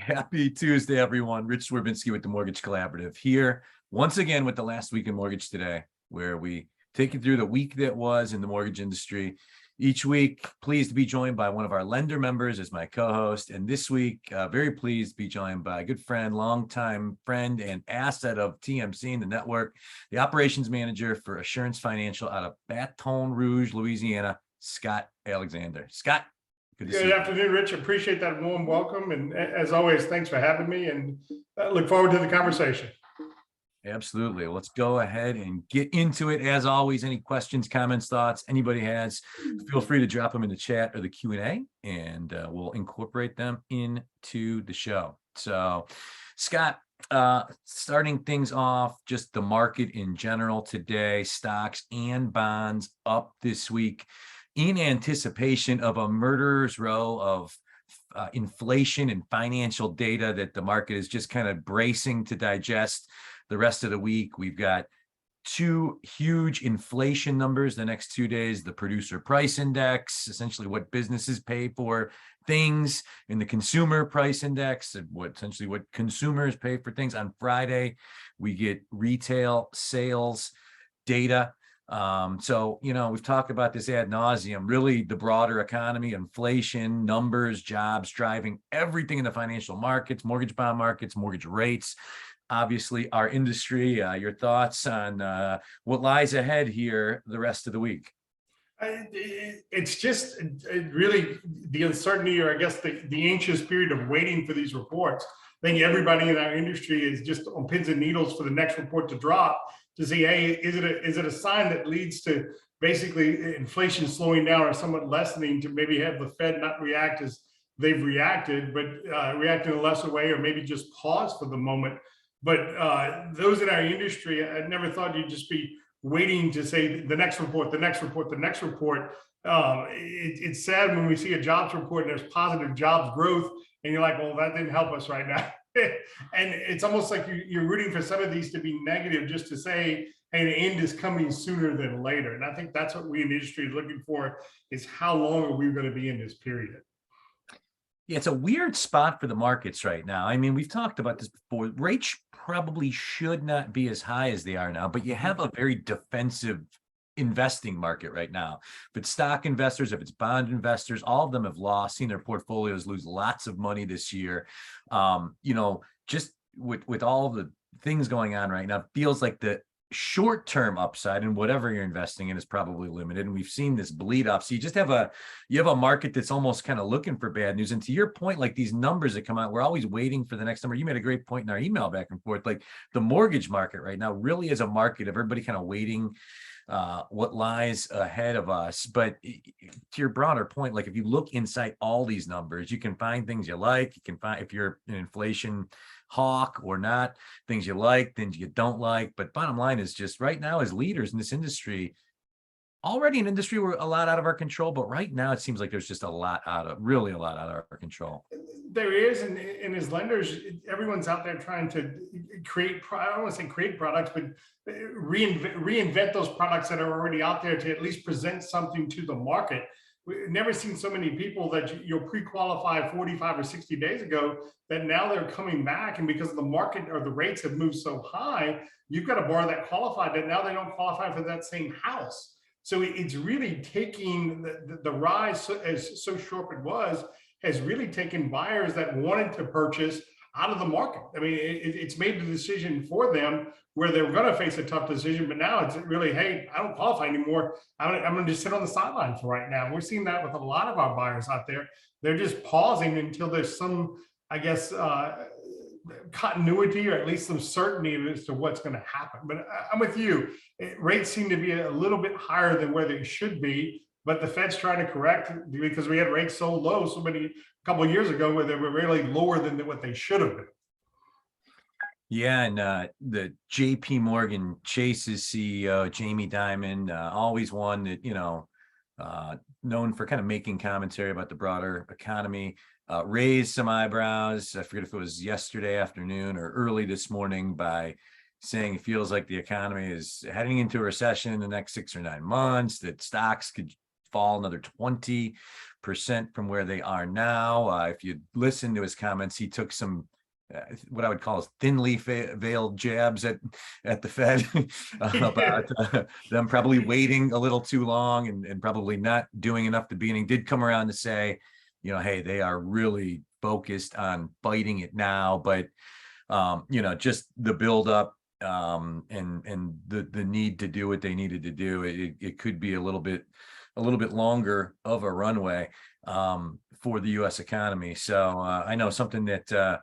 Happy Tuesday, everyone. Rich Swerbinsky with the Mortgage Collaborative here once again with the last week in Mortgage Today, where we take you through the week that was in the mortgage industry. Each week, pleased to be joined by one of our lender members as my co-host. And this week, very pleased to be joined by a good friend, longtime friend and asset of TMC and the network, the operations manager for Assurance Financial out of Baton Rouge, Louisiana, Scott Alexander. Scott, good afternoon, Rich. Appreciate that warm welcome. And as always, thanks for having me, and look forward to the conversation. Absolutely. Let's go ahead and get into it. As always, any questions, comments, thoughts anybody has, feel free to drop them in the chat or the Q&A, and we'll incorporate them into the show. So, Scott, starting things off, just the market in general today, stocks and bonds up this week in anticipation of a murderer's row of inflation and financial data that the market is just kind of bracing to digest the rest of the week. We've got two huge inflation numbers the next 2 days, the producer price index, essentially what businesses pay for things, and the consumer price index, what consumers pay for things. On Friday, we get retail sales data. So, we've talked about this ad nauseum, really the broader economy, inflation, numbers, jobs, driving everything in the financial markets, mortgage bond markets, mortgage rates, obviously our industry. Your thoughts on what lies ahead here the rest of the week? It's just really the uncertainty, or I guess the anxious period of waiting for these reports. I think everybody in our industry is just on pins and needles for the next report to drop to see, hey, is it a sign that leads to basically inflation slowing down or somewhat lessening, to maybe have the Fed not react as they've reacted, but react in a lesser way, or maybe just pause for the moment. But those in our industry, I never thought you'd just be waiting to say the next report, the next report, the next report. It's sad when we see a jobs report and there's positive jobs growth, and you're like, well, that didn't help us right now. And it's almost like you're rooting for some of these to be negative, just to say, hey, the end is coming sooner than later. And I think that's what we in the industry is looking for, is how long are we going to be in this period? Yeah, it's a weird spot for the markets right now. I mean, we've talked about this before. Rates probably should not be as high as they are now, but you have a very defensive investing market right now. But stock investors, if it's bond investors, all of them have seen their portfolios lose lots of money this year. Just with all the things going on right now, it feels like the short-term upside in whatever you're investing in is probably limited, and we've seen this bleed up. So you have a market that's almost kind of looking for bad news. And to your point, like these numbers that come out, we're always waiting for the next number. You made a great point in our email back and forth. Like the mortgage market right now really is a market of everybody kind of waiting what lies ahead of us. But to your broader point, like if you look inside all these numbers, you can find things you like. You can find, if you're an inflation hawk or not, things you like, things you don't like. But bottom line is just right now, as leaders in this industry, already an industry we're a lot out of our control, but right now it seems like there's just really a lot out of our control. There is, and as lenders, everyone's out there trying to create, I don't want to say create products, but reinvent those products that are already out there to at least present something to the market. We've never seen so many people that you'll pre-qualify 45 or 60 days ago, that now they're coming back, and because the market or the rates have moved so high, you've got to borrow that qualified, that now they don't qualify for that same house. So it's really taking the rise, as so sharp it was, has really taken buyers that wanted to purchase out of the market. I mean, it's made the decision for them where they're going to face a tough decision, but now it's really, hey, I don't qualify anymore. I'm going to just sit on the sideline for right now. We're seeing that with a lot of our buyers out there. They're just pausing until there's some, I guess, continuity, or at least some certainty as to what's going to happen. But I'm with you. Rates seem to be a little bit higher than where they should be, but the Fed's trying to correct, because we had rates so low a couple of years ago, where they were really lower than what they should have been. Yeah, and the JP Morgan Chase's CEO, Jamie Dimon, always one that, known for kind of making commentary about the broader economy, raised some eyebrows. I forget if it was yesterday afternoon or early this morning, by saying it feels like the economy is heading into a recession in the next 6 or 9 months, that stocks could fall another 20%. percent from where they are now. If you listen to his comments, he took some what I would call thinly veiled jabs at the Fed about them probably waiting a little too long and probably not doing enough at the beginning. Did come around to say, you know, hey, they are really focused on fighting it now, but you know, just the buildup and the need to do what they needed to do. It could be a little bit longer of a runway for the U.S. economy. So I know something that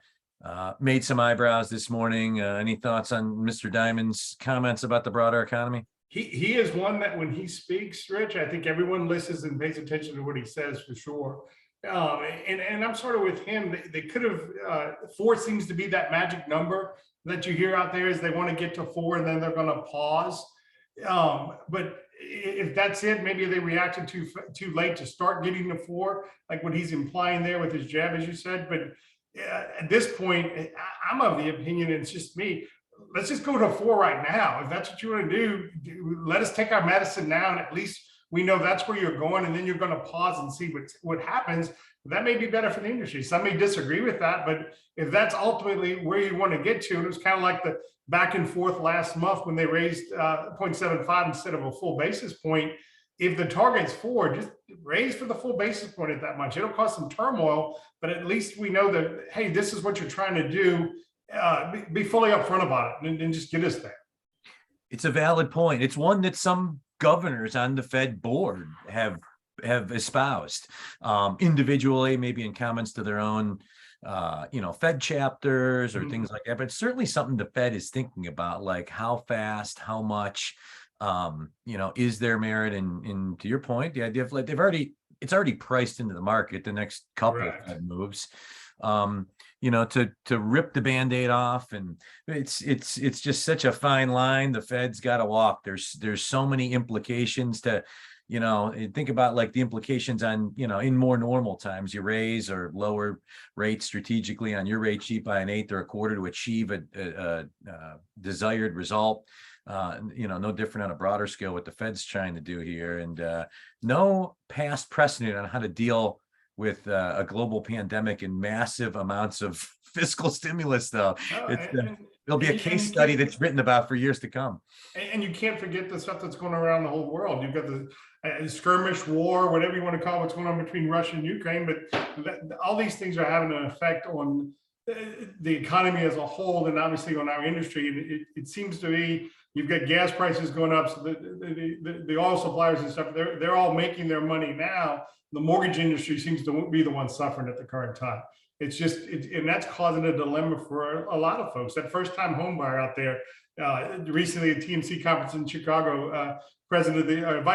made some eyebrows this morning. Any thoughts on Mr. Diamond's comments about the broader economy? He is one that when he speaks, Rich, I think everyone listens and pays attention to what he says for sure. And I'm sort of with him. They could have 4 seems to be that magic number that you hear out there, is they want to get to 4 and then they're going to pause. But if that's it, maybe they reacted too late to start getting to 4, like what he's implying there with his jab, as you said. But at this point, I'm of the opinion, it's just me, let's just go to 4 right now. If that's what you want to do, let us take our medicine now, and at least we know that's where you're going, and then you're going to pause and see what happens. That may be better for the industry. Some may disagree with that, but if that's ultimately where you want to get to, and it was kind of like the back and forth last month when they raised 0.75 instead of a full basis point. If the target's 4, just raise for the full basis point at that much. It'll cause some turmoil, but at least we know that, hey, this is what you're trying to do. Be fully upfront about it and just get us there. It's a valid point. It's one that some governors on the Fed board have espoused individually, maybe in comments to their own you know, Fed chapters or things like that. But it's certainly something the Fed is thinking about, like how fast, how much, you know, is there merit in, to your point, the idea of like it's already priced into the market, the next couple of Fed moves. You know, to rip the Band-Aid off, and it's just such a fine line the Fed's got to walk. There's so many implications to, you know, think about like the implications on, you know, in more normal times, you raise or lower rates strategically on your rate sheet by 1/8 or 1/4 to achieve a desired result. You know, no different on a broader scale what the Fed's trying to do here, and no past precedent on how to deal with a global pandemic and massive amounts of fiscal stimulus, though. There'll be a case study that's written about for years to come. And you can't forget the stuff that's going on around the whole world. You've got the skirmish war, whatever you want to call it, what's going on between Russia and Ukraine. But all these things are having an effect on the economy as a whole, and obviously on our industry. And it seems to be, you've got gas prices going up, so the oil suppliers and stuff, they're all making their money now. The mortgage industry seems to be the one suffering at the current time. It's just, and that's causing a dilemma for a lot of folks. That first-time home buyer out there, recently at TMC conference in Chicago, vice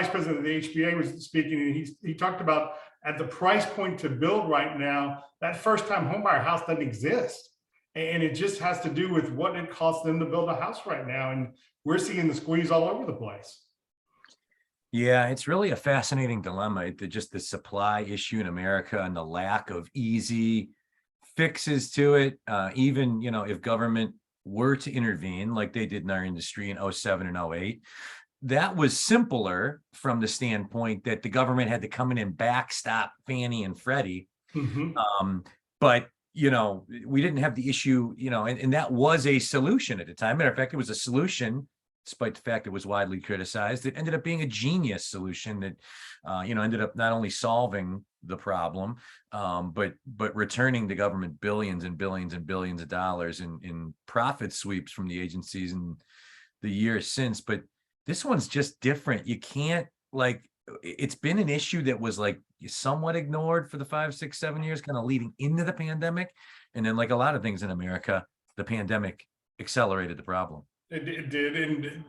president of the HBA was speaking, and he talked about at the price point to build right now, that first-time home buyer house doesn't exist. And it just has to do with what it costs them to build a house right now. And we're seeing the squeeze all over the place. Yeah, it's really a fascinating dilemma. Just the supply issue in America and the lack of easy fixes to it. Even, you know, if government were to intervene like they did in our industry in 2007 and 2008, that was simpler from the standpoint that the government had to come in and backstop Fannie and Freddie. But, you know, we didn't have the issue, you know, and that was a solution at the time. Matter of fact, it was a solution, despite the fact it was widely criticized. It ended up being a genius solution that, you know, ended up not only solving the problem, but returning the government billions and billions and billions of dollars in profit sweeps from the agencies in the years since. But this one's just different. You can't, like, it's been an issue that was like somewhat ignored for the 5, 6, 7 years, kind of leading into the pandemic. And then, like a lot of things in America, the pandemic accelerated the problem. It did, and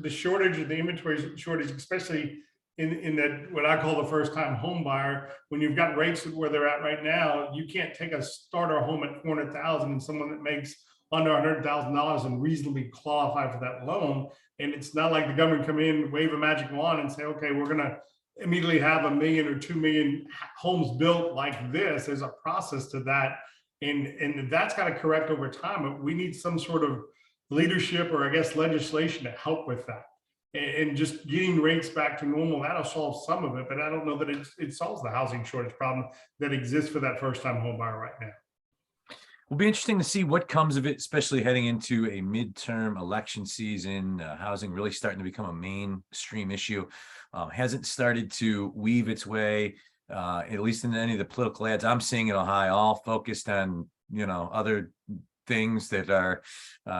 the shortage, the inventory shortage, especially in that what I call the first-time home buyer, when you've got rates where they're at right now, you can't take a starter home at $400,000 and someone that makes under $100,000 and reasonably qualify for that loan. And it's not like the government come in, wave a magic wand, and say, okay, we're going to immediately have 1 million or 2 million homes built like this. There's a process to that, and that's got to correct over time. But we need some sort of leadership, or I guess legislation, to help with that. and just getting rates back to normal, that'll solve some of it, but I don't know that it solves the housing shortage problem that exists for that first time home buyer right now. Will be interesting to see what comes of it, especially heading into a midterm election season. Housing really starting to become a mainstream issue. Hasn't started to weave its way, at least in any of the political ads I'm seeing in Ohio, all focused on, other things that are,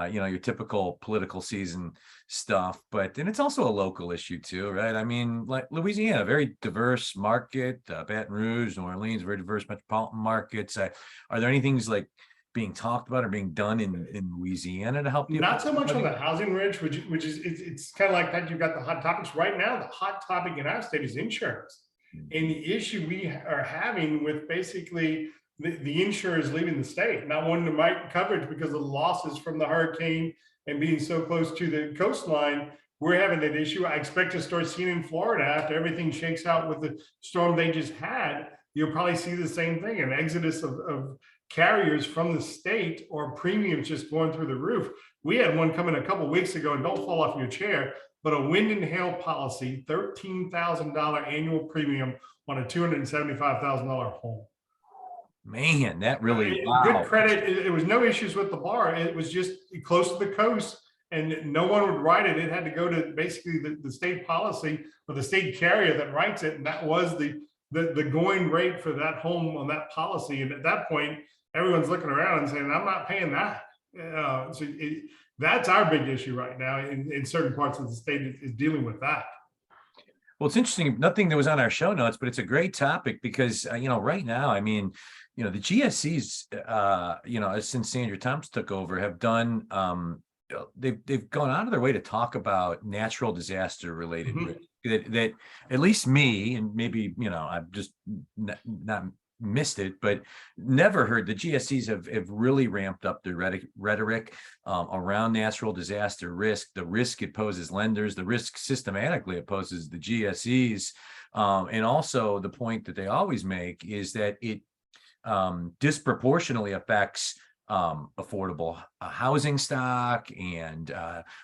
your typical political season stuff. But then it's also a local issue too, right? I mean, like Louisiana, very diverse market, Baton Rouge, New Orleans, very diverse metropolitan markets. Are there any things like being talked about or being done in Louisiana to help you? Not so much on the housing ridge, which is it's kind of like that. You've got the hot topics right now. The hot topic in our state is insurance, and the issue we are having with basically the insurers leaving the state, not wanting to write coverage because of the losses from the hurricane and being so close to the coastline. We're having that issue. I expect to start seeing in Florida after everything shakes out with the storm they just had. You'll probably see the same thing, an exodus of carriers from the state, or premiums just going through the roof. We had one coming a couple of weeks ago, and don't fall off your chair, but a wind and hail policy, $13,000 annual premium on a $275,000 home. Man, that really, good credit. It was no issues with the bar. It was just close to the coast, and no one would write it. It had to go to basically the state policy or the state carrier that writes it, and that was the going rate for that home on that policy. And at that point, everyone's looking around and saying, I'm not paying that. That's our big issue right now in certain parts of the state is dealing with that. Well, it's interesting. Nothing that was on our show notes, but it's a great topic because, right now, I mean, the GSEs, since Sandra Thompson took over, have done, they've gone out of their way to talk about natural disaster related risk that at least me, and maybe, I've just not missed it, but never heard the GSEs have really ramped up their rhetoric around natural disaster risk, the risk it poses lenders, the risk systematically it poses the GSEs. And also the point that they always make is that it disproportionately affects affordable housing stock and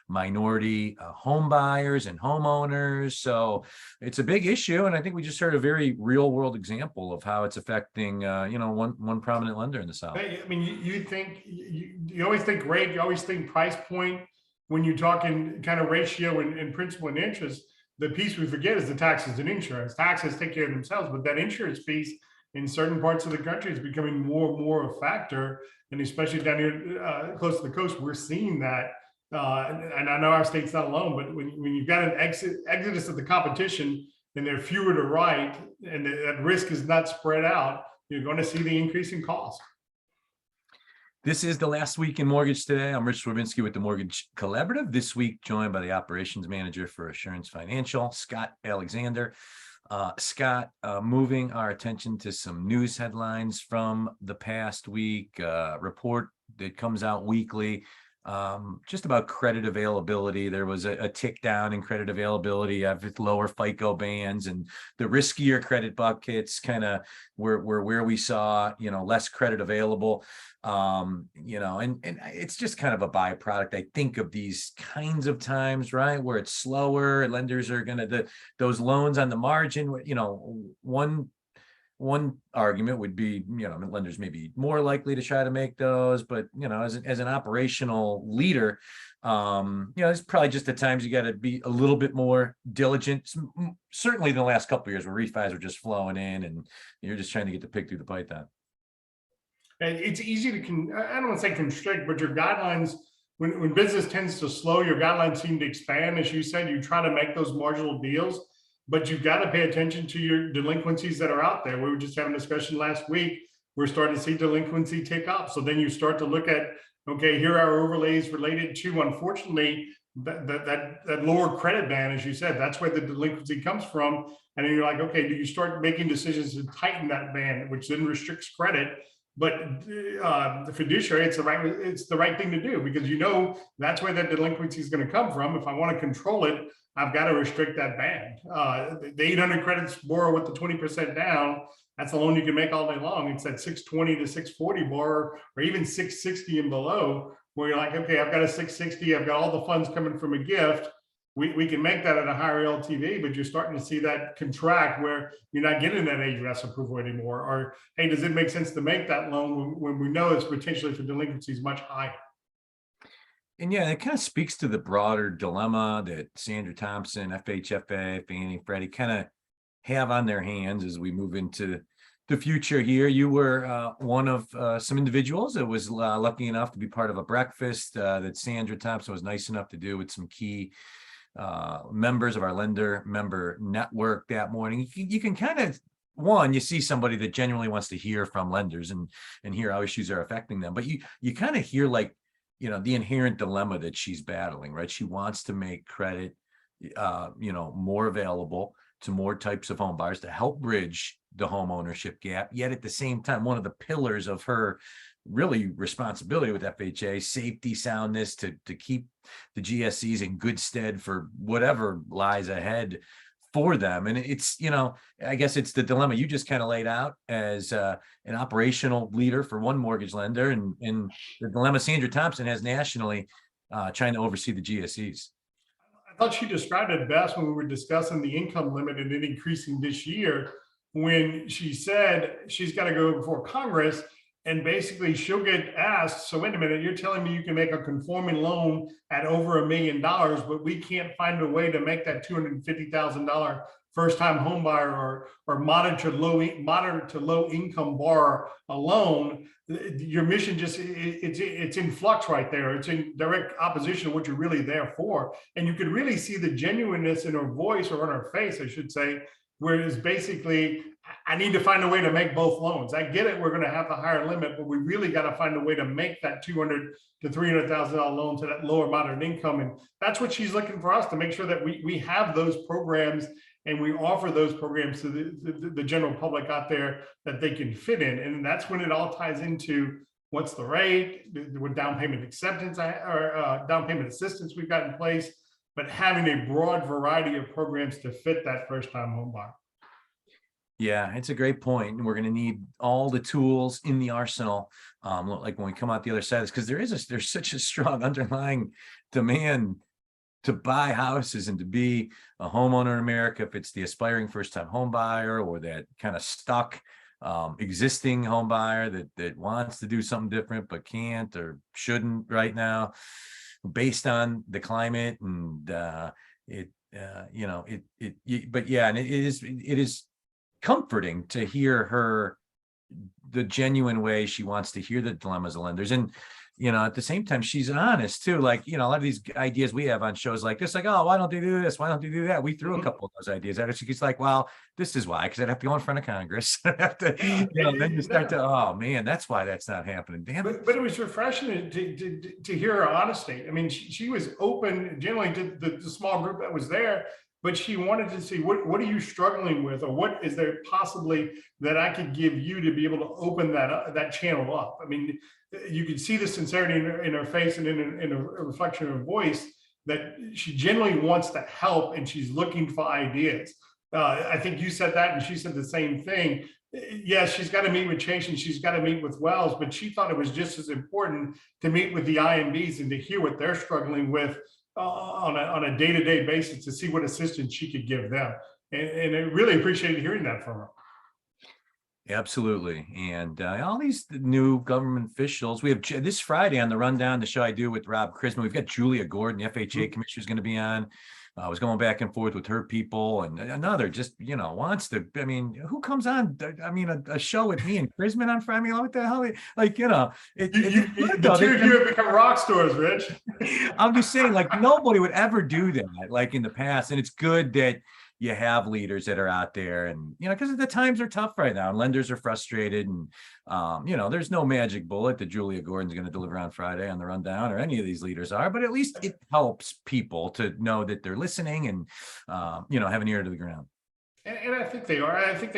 minority home buyers and homeowners. So it's a big issue, and I think we just heard a very real world example of how it's affecting one prominent lender in the South. I mean, you always think rate, you always think price point when you're talking kind of ratio and principal and interest. The piece we forget is the taxes and insurance. Taxes take care of themselves, but that insurance piece in certain parts of the country is becoming more and more a factor. And especially down here close to the coast, we're seeing that. And I know our state's not alone, but when you've got an exodus of the competition and there are fewer to write, and that risk is not spread out, you're going to see the increase in cost. This is the last week in mortgage today. I'm Rich Swerbinsky with the Mortgage Collaborative. This week, joined by the operations manager for Assurance Financial, Scott Alexander. Scott, moving our attention to some news headlines from the past week, report that comes out weekly, just about credit availability. There was a tick down in credit availability with lower FICO bands, and the riskier credit buckets kind of were where we saw, less credit available. And it's just kind of a byproduct, I think, of these kinds of times, right? Where it's slower, lenders are going to, those loans on the margin, one argument would be, lenders may be more likely to try to make those, but, as an operational leader, it's probably just at times you got to be a little bit more diligent. Certainly in the last couple of years where refis are just flowing in and you're just trying to get the pig through the python. It's easy to, I don't want to say constrict, but your guidelines, when business tends to slow, your guidelines seem to expand. As you said, you try to make those marginal deals, but you've got to pay attention to your delinquencies that are out there. We were just having a discussion last week. We're starting to see delinquency tick up. So then you start to look at, okay, here are overlays related to, unfortunately, that lower credit band, as you said, that's where the delinquency comes from. And then you're like, okay, do you start making decisions to tighten that band, which then restricts credit? But the fiduciary, it's the right thing to do, because that's where that delinquency is going to come from. If I want to control it, I've got to restrict that band. The 800 credits borrow with the 20% down. That's the loan you can make all day long. It's that 620 to 640 borrower, or even 660 and below, where you're like, okay, I've got a 660. I've got all the funds coming from a gift. we can make that at a higher LTV, but you're starting to see that contract where you're not getting that AUS approval anymore. Or, hey, does it make sense to make that loan when we know it's potentially for delinquencies much higher? And yeah, it kind of speaks to the broader dilemma that Sandra Thompson, FHFA, Fannie, Freddie kind of have on their hands as we move into the future here. You were one of some individuals that was lucky enough to be part of a breakfast that Sandra Thompson was nice enough to do with some key members of our lender member network that morning. You can kind of, you see somebody that genuinely wants to hear from lenders and hear how issues are affecting them, but you kind of hear like, the inherent dilemma that she's battling, right? She wants to make credit, more available to more types of home buyers to help bridge the home ownership gap. Yet at the same time, one of the pillars of her really responsibility with FHA, safety, soundness, to keep the GSEs in good stead for whatever lies ahead for them. And it's, I guess it's the dilemma you just kind of laid out as an operational leader for one mortgage lender, and the dilemma Sandra Thompson has nationally trying to oversee the GSEs. I thought she described it best when we were discussing the income limit and it increasing this year, when she said she's got to go before Congress and basically she'll get asked, so wait a minute, you're telling me you can make a conforming loan at over $1 million, but we can't find a way to make that $250,000 first-time home buyer or moderate to low income borrower a loan. Your mission just, it's in flux right there. It's in direct opposition to what you're really there for. And you could really see the genuineness in her voice, or on her face, I should say, where it's basically, I need to find a way to make both loans. I get it, we're going to have the higher limit, but we really got to find a way to make that $200,000 to $300,000 loan to that lower moderate income. And that's what she's looking for us to make sure that we have those programs and we offer those programs to the general public out there that they can fit in. And that's when it all ties into what's the rate, what down payment acceptance or down payment assistance we've got in place, but having a broad variety of programs to fit that first-time home buyer. Yeah, it's a great point. And we're going to need all the tools in the arsenal, like when we come out the other side of this, because there's such a strong underlying demand to buy houses and to be a homeowner in America. If it's the aspiring first-time home buyer or that kind of stuck existing home buyer that wants to do something different but can't or shouldn't right now, based on the climate and but yeah, and it is comforting to hear the genuine way she wants to hear the dilemmas of lenders. And at the same time, she's honest too. Like, a lot of these ideas we have on shows like this, like, oh, why don't they do this? Why don't they do that? We threw a couple of those ideas at her. She's like, well, this is why, because I'd have to go in front of Congress. I'd have to, then you start to, oh man, that's why that's not happening. Damn it. But it was refreshing to hear her honesty. I mean, she was open generally to the small group that was there, but she wanted to see what are you struggling with, or what is there possibly that I could give you to be able to open that channel up. I mean, you could see the sincerity in her face and in a reflection of her voice that she genuinely wants to help and she's looking for ideas. I think you said that and she said the same thing. Yes, she's got to meet with Chase and she's got to meet with Wells, but she thought it was just as important to meet with the IMBs and to hear what they're struggling with on a day-to-day basis, to see what assistance she could give them. And I really appreciated hearing that from her. Absolutely. And all these new government officials, we have this Friday on the rundown, the show I do with Rob Chrisman, we've got Julia Gordon, the FHA commissioner, is going to be on. I was going back and forth with her people, and another just, wants to, I mean, who comes on? I mean, a show with me and Chrisman on Friday. I mean, what the hell? Like, the two of you have become rock stars, Rich. I'm just saying, like, nobody would ever do that, like in the past. And it's good that you have leaders that are out there, and because the times are tough right now and lenders are frustrated, and there's no magic bullet that Julia Gordon's going to deliver on Friday on the rundown, or any of these leaders are, but at least it helps people to know that they're listening and have an ear to the ground. And I think they are. I think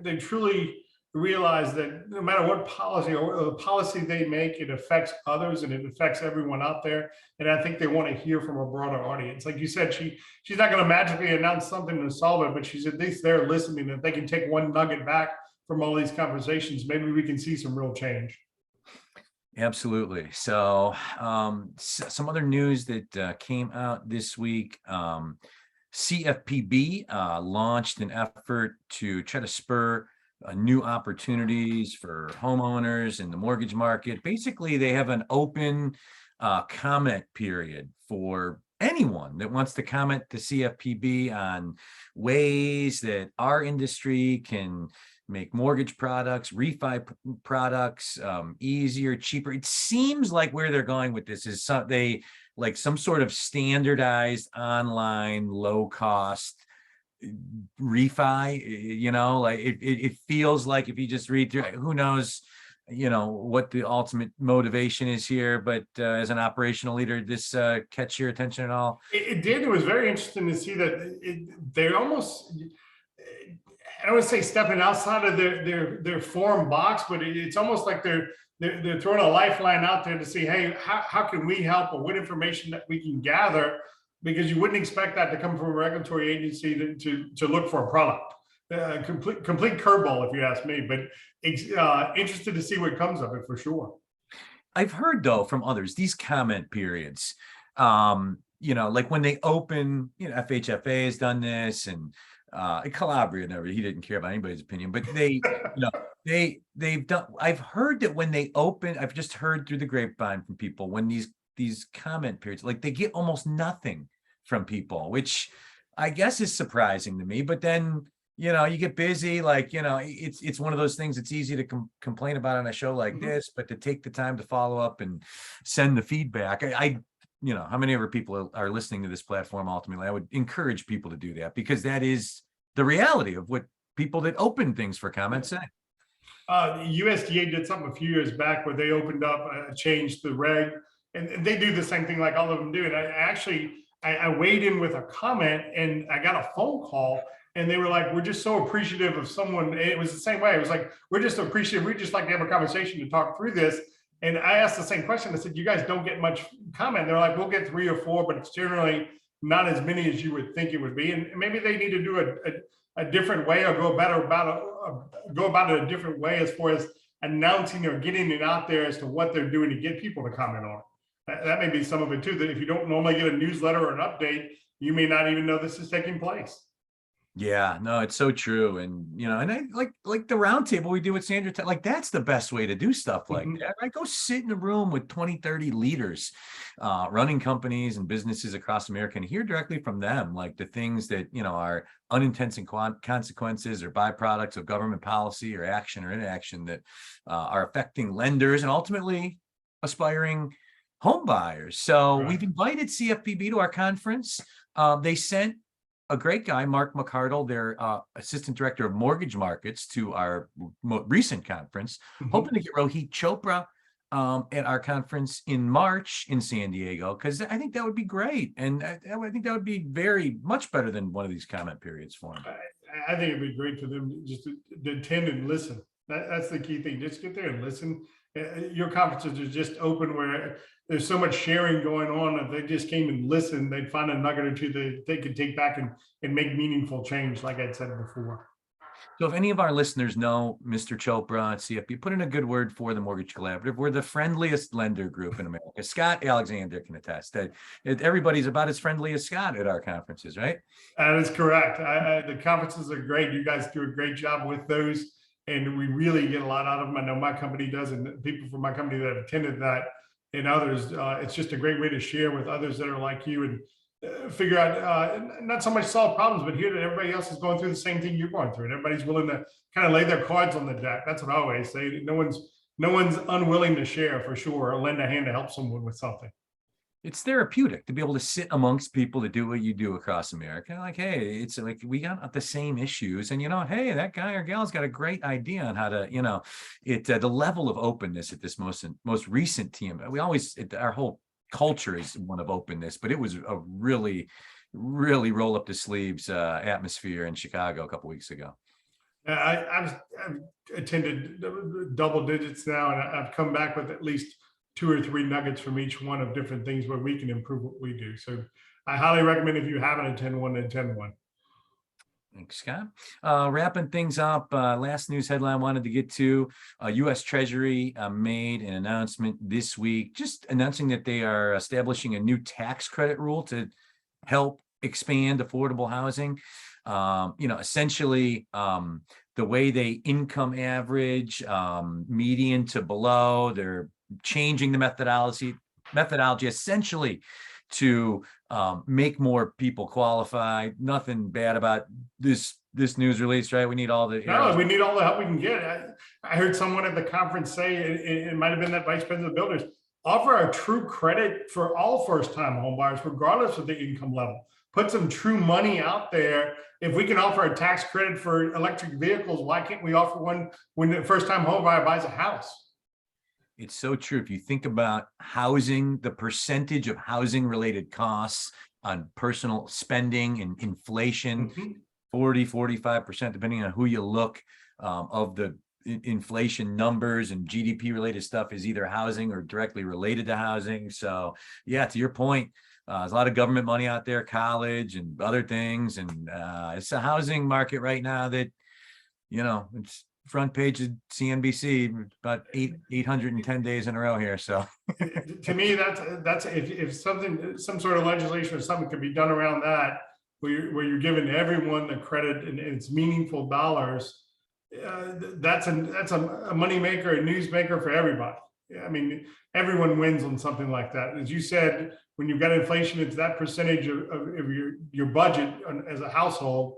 they truly realize that no matter what policy or the policy they make, it affects others and it affects everyone out there. And I think they want to hear from a broader audience. Like you said, she's not going to magically announce something to solve it, but she's at least there listening. If they can take one nugget back from all these conversations, maybe we can see some real change. Absolutely. So, some other news that came out this week. CFPB launched an effort to try to spur new opportunities for homeowners in the mortgage market. Basically, they have an open comment period for anyone that wants to comment to CFPB on ways that our industry can make mortgage products, products easier, cheaper. It seems like where they're going with this is they like some sort of standardized online low cost refi, like it feels like if you just read through, who knows, what the ultimate motivation is here, but as an operational leader, this catch your attention at all? It did. It was very interesting to see that they're almost, I don't want to say stepping outside of their form box, but it's almost like they're throwing a lifeline out there to see, hey, how can we help, or what information that we can gather, because you wouldn't expect that to come from a regulatory agency to look for a product. Complete curveball, if you ask me, but interested to see what comes of it for sure. I've heard though from others, these comment periods, like when they open, FHFA has done this, and Calabria never, he didn't care about anybody's opinion, but they've done, I've heard that when they open, I've just heard through the grapevine from people, when these comment periods, like they get almost nothing from people, which I guess is surprising to me. But then, you get busy, it's one of those things. It's easy to complain about on a show like this, but to take the time to follow up and send the feedback, how many ever people are listening to this platform, ultimately, I would encourage people to do that, because that is the reality of what people that open things for comments say. USDA did something a few years back where they opened up, changed the reg, and they do the same thing like all of them do. And I weighed in with a comment, and I got a phone call, and they were like, we're just so appreciative of someone. And it was the same way. It was like, we're just appreciative. We'd just like to have a conversation to talk through this. And I asked the same question. I said, you guys don't get much comment. They're like, we'll get 3 or 4, but it's generally not as many as you would think it would be. And maybe they need to do a different way, or go about it a different way as far as announcing or getting it out there as to what they're doing to get people to comment on it. That may be some of it too, that if you don't normally get a newsletter or an update, you may not even know this is taking place. Yeah, no, it's so true. And, and I like the roundtable we do with Sandra, like that's the best way to do stuff like that. Right? Go sit in a room with 20, 30 leaders running companies and businesses across America and hear directly from them, like the things that, are unintended consequences or byproducts of government policy or action or inaction that are affecting lenders and ultimately aspiring home buyers. So We've invited CFPB to our conference. They sent a great guy, Mark McCardle, their assistant director of mortgage markets, to our recent conference, hoping to get Rohit Chopra at our conference in March in San Diego, because I think that would be great. And I think that would be very much better than one of these comment periods for them. I think it'd be great for them just to attend and listen. That's the key thing. Just get there and listen. Your conferences are just open where there's so much sharing going on. If they just came and listened, they'd find a nugget or two that they could take back and make meaningful change, like I'd said before. So if any of our listeners know Mr. Chopra at CFP, put in a good word for the Mortgage Collaborative. We're the friendliest lender group in America. Scott Alexander can attest that everybody's about as friendly as Scott at our conferences, right? That is correct. The conferences are great. You guys do a great job with those, and we really get a lot out of them. I know my company does, and people from my company that have attended that and others. It's just a great way to share with others that are like you and figure out not so much solve problems, but hear that everybody else is going through the same thing you're going through, and everybody's willing to kind of lay their cards on the deck. That's what I always say. No one's unwilling to share, for sure, or lend a hand to help someone with something. It's therapeutic to be able to sit amongst people that do what you do across America. Like, hey, it's like we got the same issues, and hey, that guy or gal's got a great idea on how to, the level of openness at this most recent team. We always, our whole culture is one of openness, but it was a really, really roll up the sleeves atmosphere in Chicago a couple weeks ago. I've attended double digits now, and I've come back with at least 2 or 3 nuggets from each one of different things where we can improve what we do. So I highly recommend, if you haven't attended one, to attend one. Thanks, Scott. Wrapping things up, last news headline I wanted to get to, U.S. Treasury made an announcement this week, just announcing that they are establishing a new tax credit rule to help expand affordable housing. Essentially, the way they income average, median to below, they're changing the methodology essentially to make more people qualify. Nothing bad about this news release, right? We need all the No, we need all the help we can get. I heard someone at the conference say, it might have been that vice president of builders, offer a true credit for all first-time home buyers, regardless of the income level. Put some true money out there. If we can offer a tax credit for electric vehicles, why can't we offer one when the first-time home buyer buys a house? It's so true. If you think about housing, the percentage of housing related costs on personal spending and inflation, 40-45%, depending on who you look, of the inflation numbers and GDP related stuff is either housing or directly related to housing. So yeah, to your point, there's a lot of government money out there, college and other things. And it's a housing market right now that, it's front page of CNBC about 810 days in a row here. So to me, that's if some sort of legislation or something could be done around that, where you're giving everyone the credit and it's meaningful dollars, that's a moneymaker, a newsmaker for everybody. I mean, everyone wins on something like that. As you said, when you've got inflation, it's that percentage of your budget as a household.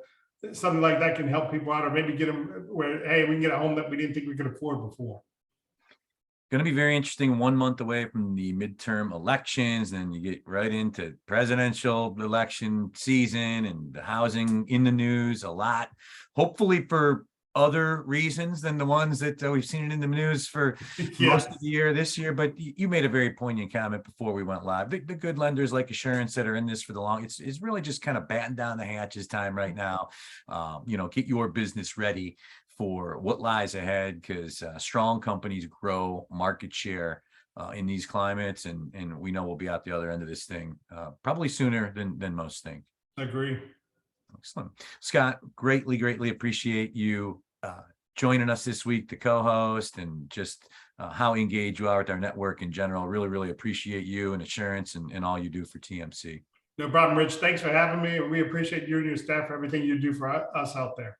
Something like that can help people out, or maybe get them where, hey, we can get a home that we didn't think we could afford before. Going to be very interesting. 1 month away from the midterm elections, then you get right into presidential election season and the housing in the news a lot, hopefully for other reasons than the ones that we've seen it in the news for most of the year this year. But you made a very poignant comment before we went live. The good lenders like Assurance that are in this for the long, it's really just kind of batten down the hatches time right now. Get your business ready for what lies ahead, because strong companies grow market share in these climates, and we know we'll be out the other end of this thing probably sooner than most think. I agree. Excellent. Scott, greatly appreciate you joining us this week to co-host, and just how engaged you are with our network in general. Really appreciate you and Assurance and all you do for TMC. No problem, Rich. Thanks for having me. We appreciate you and your staff for everything you do for us out there.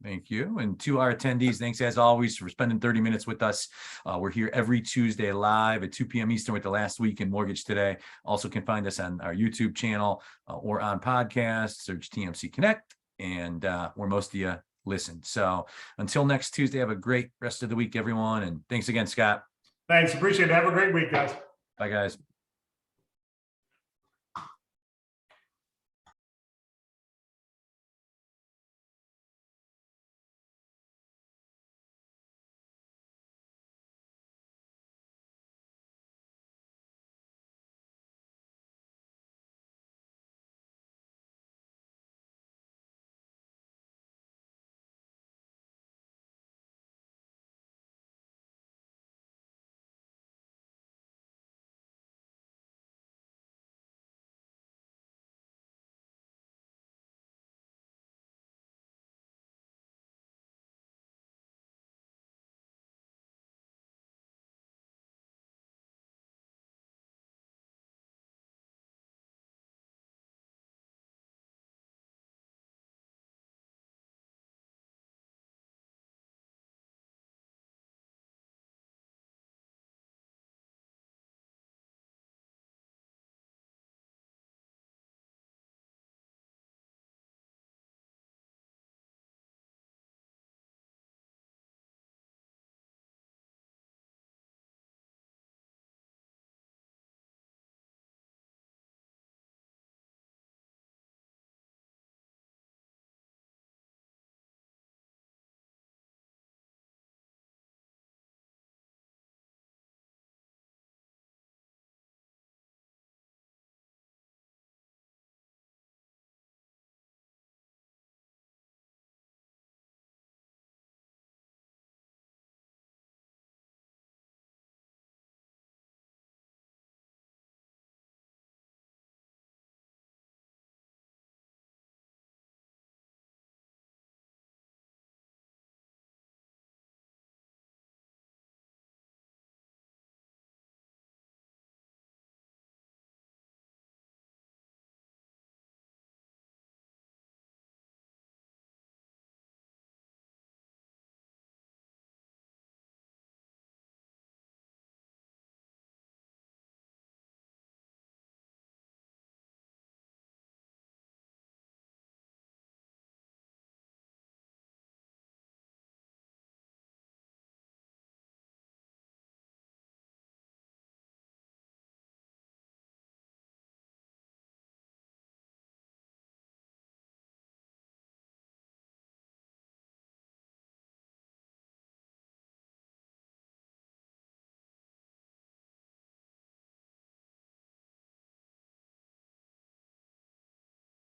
Thank you. And to our attendees, thanks as always for spending 30 minutes with us. We're here every Tuesday live at 2 p.m. Eastern with the Last Week in Mortgage Today. Also can find us on our YouTube channel or on podcasts. Search TMC Connect, and where most of you listen. So until next Tuesday, have a great rest of the week, everyone. And thanks again, Scott. Thanks. Appreciate it. Have a great week, guys. Bye, guys.